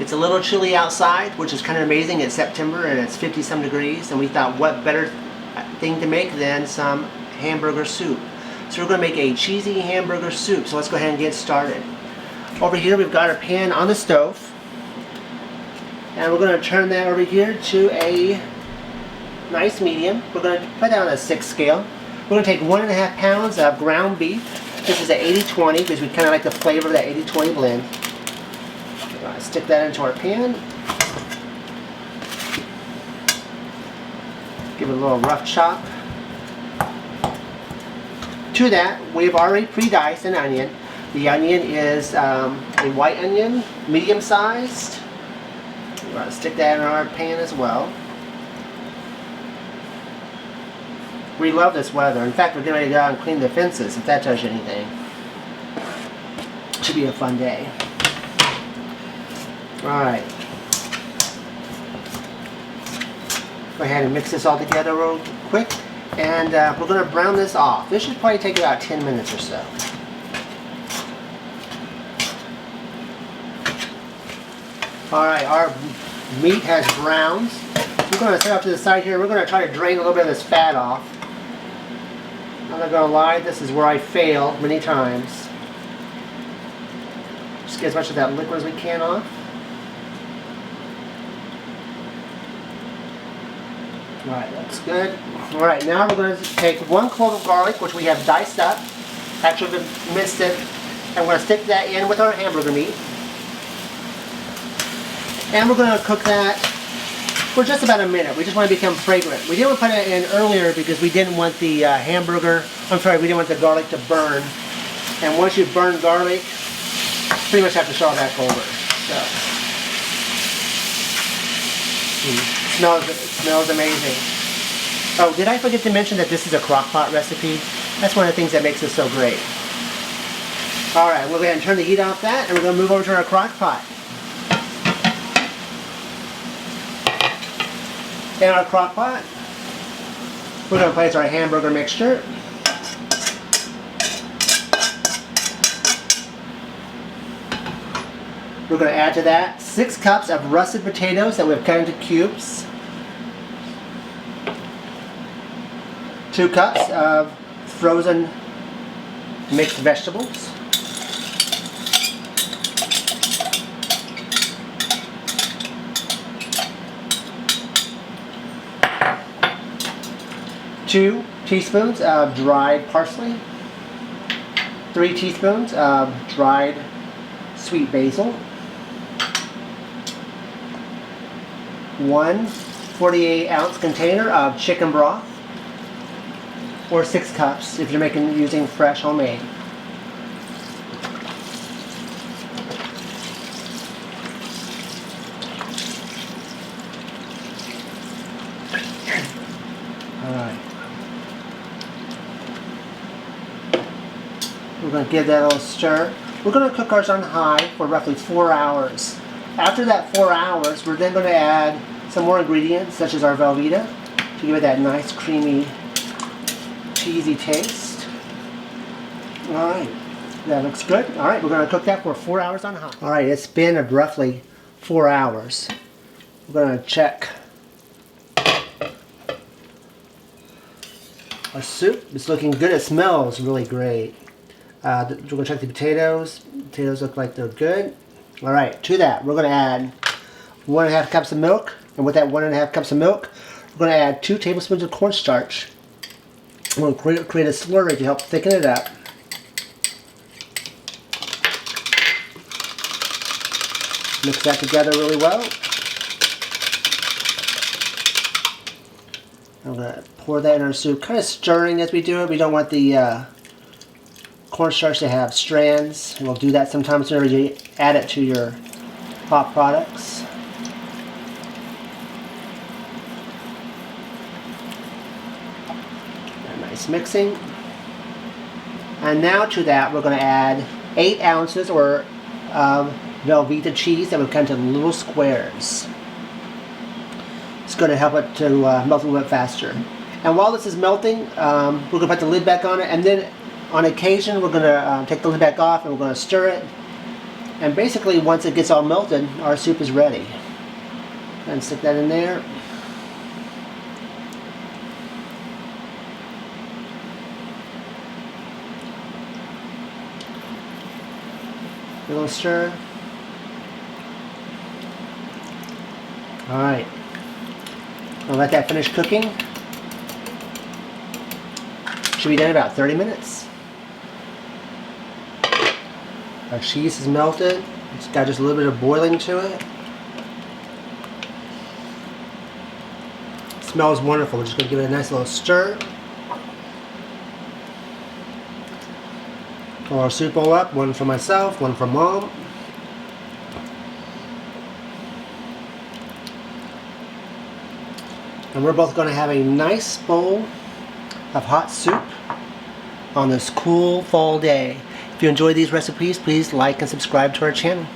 It's a little chilly outside, which is kind of amazing. It's September and it's 50 some degrees, and we thought what better thing to make than some hamburger soup. So we're going to make a cheesy hamburger soup. So let's go ahead and get started. Over here we've got our pan on the stove, and we're going to turn that over here to a nice medium. We're going to put that on a 6 scale. We're going to take 1.5 pounds of ground beef. This is an 80-20 because we kind of like the flavor of that 80-20 blend. We're going to stick that into our pan. Give it a little rough chop. To that, we've already pre-diced an onion. The onion is a white onion, medium-sized. We're going to stick that in our pan as well. We love this weather. In fact, we're getting ready to go out and clean the fences, if that tells you anything. Should be a fun day. Alright. Go ahead and mix this all together real quick. And we're going to brown this off. This should probably take about 10 minutes or so. Alright, our meat has browned. We're going to set off to the side here. We're going to try to drain a little bit of this fat off. I'm not going to lie, this is where I fail many times. Just get as much of that liquid as we can off. Alright, looks good. Alright, now we're going to take 1 clove of garlic, which we have diced up. Actually, we've minced it. And we're going to stick that in with our hamburger meat. And we're going to cook that for just about a minute. We just want to become fragrant. We didn't put it in earlier because we didn't want the we didn't want the garlic to burn. And once you burn garlic, you pretty much have to start back over. So, it smells amazing. Oh, did I forget to mention that this is a Crockpot recipe? That's one of the things that makes it so great. Alright, we'll go ahead and turn the heat off that, and we're going to move over to our Crockpot. In our Crockpot, we're going to place our hamburger mixture. We're going to add to that 6 cups of russet potatoes that we've cut into cubes. 2 cups of frozen mixed vegetables. 2 teaspoons of dried parsley, 3 teaspoons of dried sweet basil, 1 48-ounce container of chicken broth, or 6 cups if you're using fresh homemade. Alright. We're going to give that a little stir. We're going to cook ours on high for roughly 4 hours. After that 4 hours, we're then going to add some more ingredients, such as our Velveeta, to give it that nice, creamy, cheesy taste. Alright, that looks good. Alright, we're going to cook that for 4 hours on high. Alright, it's been roughly 4 hours. We're going to check our soup. It's looking good. It smells really great. We're going to check the potatoes. Potatoes look like they're good. Alright, to that, we're going to add 1.5 cups of milk. And with that 1.5 cups of milk, we're going to add 2 tablespoons of cornstarch. We're going to create a slurry to help thicken it up. Mix that together really well. I'm going to pour that in our soup, kind of stirring as we do it. We don't want the cornstarch to have strands, and we'll do that sometimes whenever you add it to your hot products. Nice mixing. And now to that we're going to add 8 ounces of Velveeta cheese that we've cut into little squares. It's going to help it to melt a little bit faster. And while this is melting, we're going to put the lid back on it, and then on occasion we're going to take the lid back off and we're going to stir it And basically, once it gets all melted, our soup is ready. And stick that in there. A little stir. Alright. I'll let that finish cooking. Should be done in about 30 minutes. Our cheese is melted. It's got just a little bit of boiling to it. It smells wonderful. We're just going to give it a nice little stir. Fill our soup bowl up. One for myself, one for Mom. And we're both going to have a nice bowl of hot soup on this cool fall day. If you enjoy these recipes, please like and subscribe to our channel.